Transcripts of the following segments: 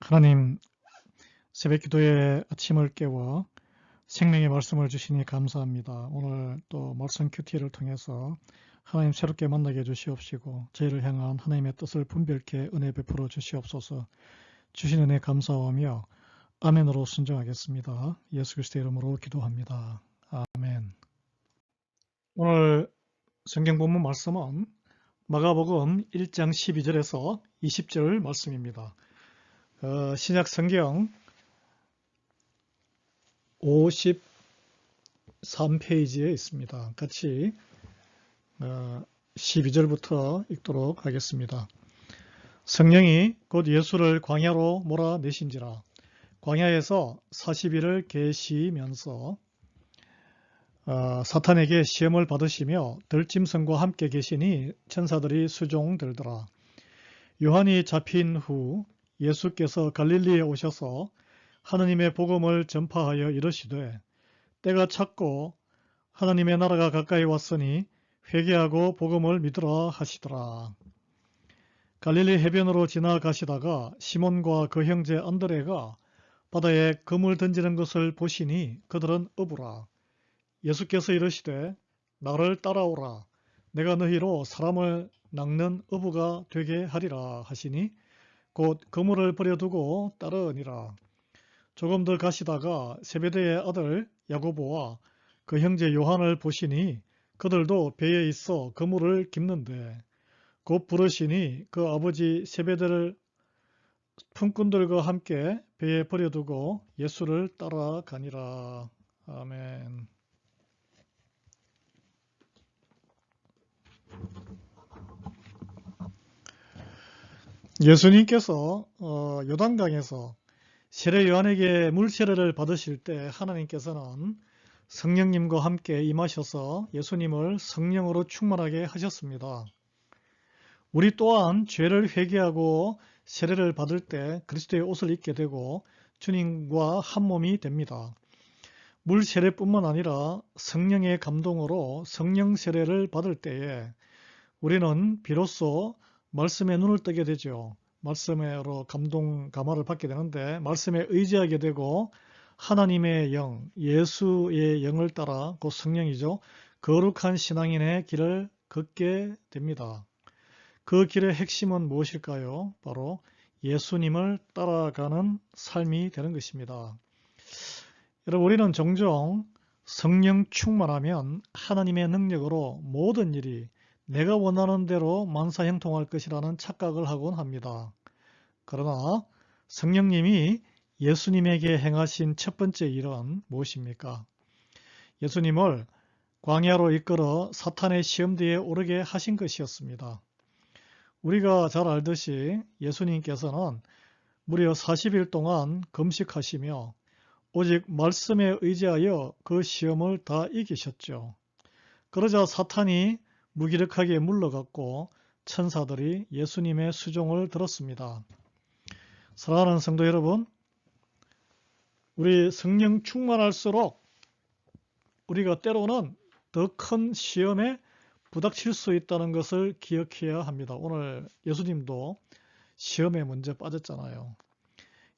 하나님, 새벽 기도에 아침을 깨워 생명의 말씀을 주시니 감사합니다. 오늘 또 말씀 큐티를 통해서 하나님 새롭게 만나게 해주시옵시고 저희를 향한 하나님의 뜻을 분별케 은혜 베풀어 주시옵소서. 주신 은혜 감사하며 아멘으로 순종하겠습니다. 예수 그리스도의 이름으로 기도합니다. 아멘. 오늘 성경 본문 말씀은 마가복음 1장 12절에서 20절 말씀입니다. 신약 성경 53페이지에 있습니다. 같이 12절부터 읽도록 하겠습니다. 성령이 곧 예수를 광야로 몰아내신지라 광야에서 40일을 계시면서 사탄에게 시험을 받으시며 들짐승과 함께 계시니 천사들이 수종들더라. 요한이 잡힌 후 예수께서 갈릴리에 오셔서 하느님의 복음을 전파하여 이르시되 때가 찼고 하나님의 나라가 가까이 왔으니 회개하고 복음을 믿으라 하시더라. 갈릴리 해변으로 지나가시다가 시몬과 그 형제 안드레가 바다에 그물 던지는 것을 보시니 그들은 어부라. 예수께서 이르시되 나를 따라오라. 내가 너희로 사람을 낚는 어부가 되게 하리라 하시니 곧 그물을 버려두고 따르니라. 조금 더 가시다가 세베대의 아들 야고보와 그 형제 요한을 보시니 그들도 배에 있어 그물을 깁는데 곧 부르시니 그 아버지 세베대를 품꾼들과 함께 배에 버려두고 예수를 따라가니라. 아멘. 예수님께서 요단강에서 세례 요한에게 물세례를 받으실 때 하나님께서는 성령님과 함께 임하셔서 예수님을 성령으로 충만하게 하셨습니다. 우리 또한 죄를 회개하고 세례를 받을 때 그리스도의 옷을 입게 되고 주님과 한 몸이 됩니다. 물세례뿐만 아니라 성령의 감동으로 성령 세례를 받을 때에 우리는 비로소 말씀에 눈을 뜨게 되죠. 말씀으로 감화를 받게 되는데 말씀에 의지하게 되고 하나님의 영, 예수의 영을 따라 그 성령이죠. 거룩한 신앙인의 길을 걷게 됩니다. 그 길의 핵심은 무엇일까요? 바로 예수님을 따라가는 삶이 되는 것입니다. 여러분, 우리는 종종 성령 충만하면 하나님의 능력으로 모든 일이 내가 원하는 대로 만사형통할 것이라는 착각을 하곤 합니다. 그러나 성령님이 예수님에게 행하신 첫 번째 일은 무엇입니까? 예수님을 광야로 이끌어 사탄의 시험대에 오르게 하신 것이었습니다. 우리가 잘 알듯이 예수님께서는 무려 40일 동안 금식하시며 오직 말씀에 의지하여 그 시험을 다 이기셨죠. 그러자 사탄이 무기력하게 물러갔고 천사들이 예수님의 수종을 들었습니다. 사랑하는 성도 여러분, 우리 성령 충만할수록 우리가 때로는 더 큰 시험에 부닥칠 수 있다는 것을 기억해야 합니다. 오늘 예수님도 시험에 먼저 빠졌잖아요.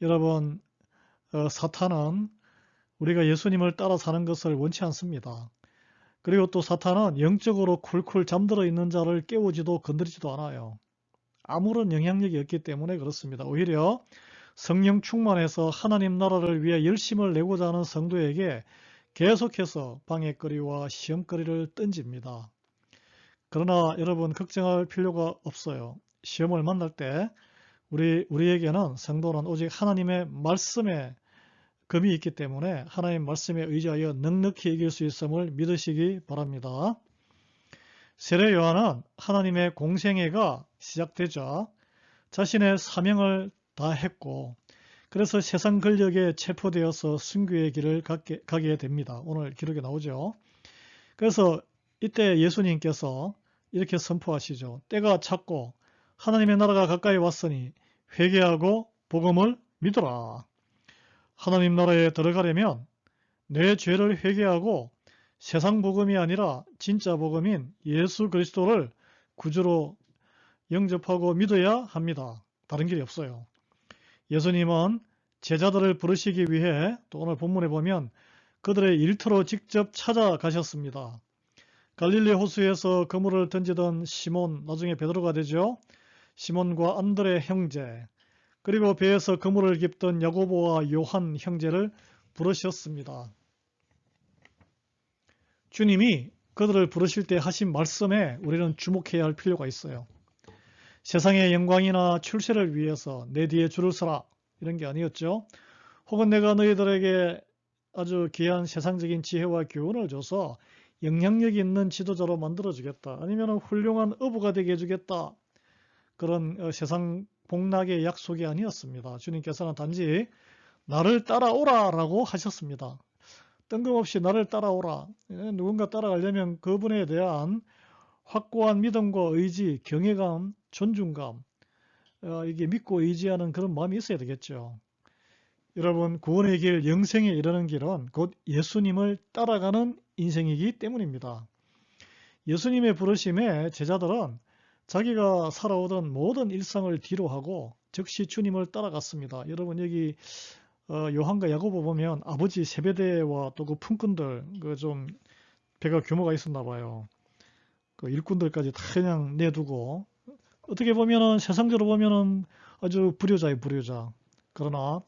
여러분, 사탄은 우리가 예수님을 따라 사는 것을 원치 않습니다. 그리고 또 사탄은 영적으로 쿨쿨 잠들어 있는 자를 깨우지도 건드리지도 않아요. 아무런 영향력이 없기 때문에 그렇습니다. 오히려 성령 충만해서 하나님 나라를 위해 열심을 내고자 하는 성도에게 계속해서 방해거리와 시험거리를 던집니다. 그러나 여러분, 걱정할 필요가 없어요. 시험을 만날 때 우리에게는 성도는 오직 하나님의 말씀에 금이 있기 때문에 하나님 말씀에 의지하여 넉넉히 이길 수 있음을 믿으시기 바랍니다. 세례 요한은 하나님의 공생애가 시작되자 자신의 사명을 다했고 그래서 세상 권력에 체포되어서 순교의 길을 가게 됩니다. 오늘 기록에 나오죠. 그래서 이때 예수님께서 이렇게 선포하시죠. 때가 찼고 하나님의 나라가 가까이 왔으니 회개하고 복음을 믿어라. 하나님 나라에 들어가려면 내 죄를 회개하고 세상 복음이 아니라 진짜 복음인 예수 그리스도를 구주로 영접하고 믿어야 합니다. 다른 길이 없어요. 예수님은 제자들을 부르시기 위해 또 오늘 본문에 보면 그들의 일터로 직접 찾아가셨습니다. 갈릴리 호수에서 그물을 던지던 시몬, 나중에 베드로가 되죠. 시몬과 안드레 형제, 그리고 배에서 그물을 깁던 야고보와 요한 형제를 부르셨습니다. 주님이 그들을 부르실 때 하신 말씀에 우리는 주목해야 할 필요가 있어요. 세상의 영광이나 출세를 위해서 내 뒤에 줄을 서라 이런 게 아니었죠. 혹은 내가 너희들에게 아주 귀한 세상적인 지혜와 교훈을 줘서 영향력 있는 지도자로 만들어주겠다. 아니면 훌륭한 어부가 되게 해주겠다. 그런 세상 복락의 약속이 아니었습니다. 주님께서는 단지 나를 따라오라 라고 하셨습니다. 뜬금없이 나를 따라오라. 누군가 따라가려면 그분에 대한 확고한 믿음과 의지, 경외감, 존중감, 이게 믿고 의지하는 그런 마음이 있어야 되겠죠. 여러분, 구원의 길, 영생에 이르는 길은 곧 예수님을 따라가는 인생이기 때문입니다. 예수님의 부르심에 제자들은 자기가 살아오던 모든 일상을 뒤로하고 즉시 주님을 따라갔습니다. 여러분, 여기 요한과 야고보 보면 아버지 세베대와 또 그 품꾼들, 그 좀 배가 규모가 있었나 봐요. 그 일꾼들까지 다 그냥 내두고, 어떻게 보면은 세상적으로 보면은 아주 불효자예요, 불효자. 그러나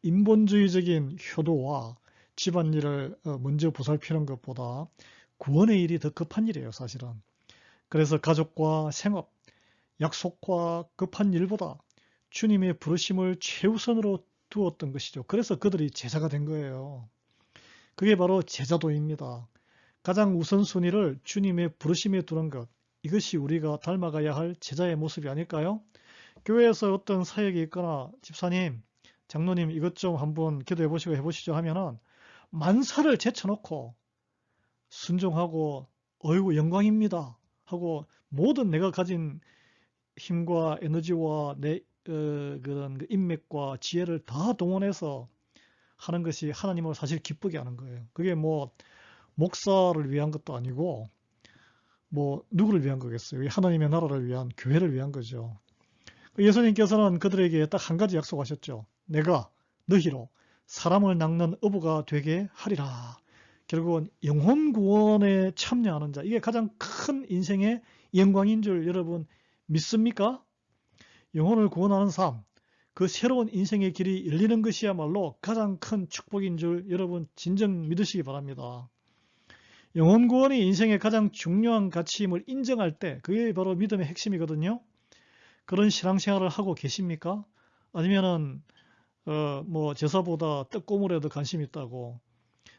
인본주의적인 효도와 집안일을 먼저 보살피는 것보다 구원의 일이 더 급한 일이에요, 사실은. 그래서 가족과 생업, 약속과 급한 일보다 주님의 부르심을 최우선으로 두었던 것이죠. 그래서 그들이 제자가 된 거예요. 그게 바로 제자도입니다. 가장 우선순위를 주님의 부르심에 두는 것, 이것이 우리가 닮아가야 할 제자의 모습이 아닐까요? 교회에서 어떤 사역이 있거나 집사님, 장로님 이것 좀 한번 기도해 보시고 해보시죠 하면은 만사를 제쳐놓고 순종하고 어이구 영광입니다 하고 모든 내가 가진 힘과 에너지와 내 그런 인맥과 지혜를 다 동원해서 하는 것이 하나님을 사실 기쁘게 하는 거예요. 그게 뭐 목사를 위한 것도 아니고 뭐 누구를 위한 거겠어요. 하나님의 나라를 위한, 교회를 위한 거죠. 예수님께서는 그들에게 딱 한 가지 약속하셨죠. 내가 너희로 사람을 낚는 어부가 되게 하리라. 결국은 영혼 구원에 참여하는 자, 이게 가장 큰 인생의 영광인 줄 여러분 믿습니까? 영혼을 구원하는 삶, 그 새로운 인생의 길이 열리는 것이야말로 가장 큰 축복인 줄 여러분 진정 믿으시기 바랍니다. 영혼 구원이 인생의 가장 중요한 가치임을 인정할 때 그게 바로 믿음의 핵심이거든요. 그런 신앙생활을 하고 계십니까? 아니면은 뭐 제사보다 떡고물에 더 관심이 있다고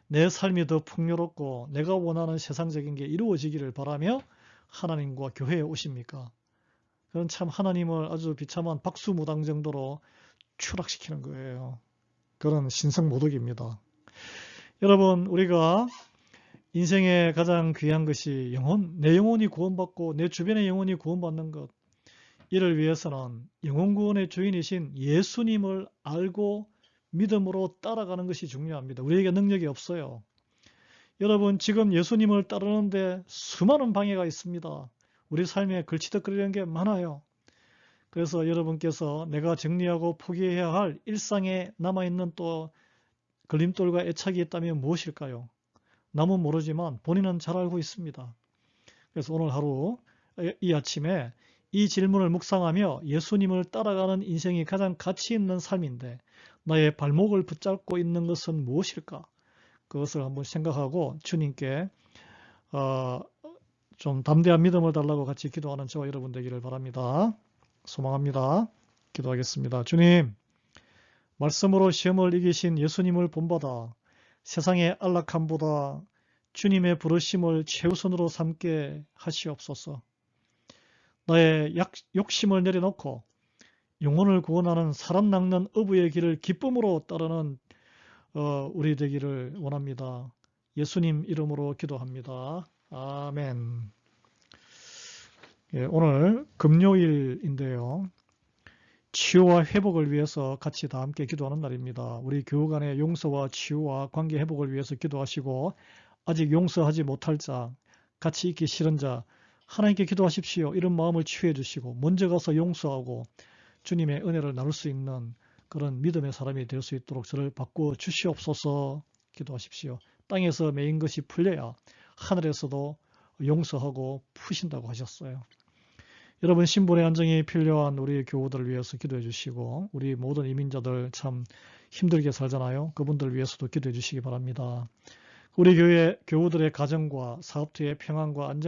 내 삶이 더 풍요롭고 내가 원하는 세상적인 게 이루어지기를 바라며 하나님과 교회에 오십니까? 그건 참 하나님을 아주 비참한 박수무당 정도로 추락시키는 거예요. 그런 신성모독입니다. 여러분, 우리가 인생의 가장 귀한 것이 내 영혼이 구원받고 내 주변의 영혼이 구원받는 것, 이를 위해서는 영혼 구원의 주인이신 예수님을 알고 믿음으로 따라가는 것이 중요합니다. 우리에게 능력이 없어요. 여러분, 지금 예수님을 따르는데 수많은 방해가 있습니다. 우리 삶에 걸치덕거리는 게 많아요. 그래서 여러분께서 내가 정리하고 포기해야 할 일상에 남아있는 또 걸림돌과 애착이 있다면 무엇일까요? 남은 모르지만 본인은 잘 알고 있습니다. 그래서 오늘 하루, 이 아침에 이 질문을 묵상하며 예수님을 따라가는 인생이 가장 가치 있는 삶인데 나의 발목을 붙잡고 있는 것은 무엇일까? 그것을 한번 생각하고 주님께 좀 담대한 믿음을 달라고 같이 기도하는 저와 여러분 되기를 바랍니다. 소망합니다. 기도하겠습니다. 주님, 말씀으로 시험을 이기신 예수님을 본받아 세상의 안락함보다 주님의 부르심을 최우선으로 삼게 하시옵소서. 나의 욕심을 내려놓고 영혼을 구원하는 사람 낚는 어부의 길을 기쁨으로 따르는 우리 되기를 원합니다. 예수님 이름으로 기도합니다. 아멘. 예, 오늘 금요일인데요. 치유와 회복을 위해서 같이 다 함께 기도하는 날입니다. 우리 교우 간의 용서와 치유와 관계 회복을 위해서 기도하시고 아직 용서하지 못할 자, 같이 있기 싫은 자 하나님께 기도하십시오. 이런 마음을 치유해 주시고 먼저 가서 용서하고 주님의 은혜를 나눌 수 있는 그런 믿음의 사람이 될 수 있도록 저를 바꾸어 주시옵소서. 기도하십시오. 땅에서 매인 것이 풀려야 하늘에서도 용서하고 푸신다고 하셨어요. 여러분, 신분의 안정이 필요한 우리 교우들을 위해서 기도해 주시고, 우리 모든 이민자들 참 힘들게 살잖아요. 그분들 위해서도 기도해 주시기 바랍니다. 우리 교회 교우들의 가정과 사업투의 평안과 안정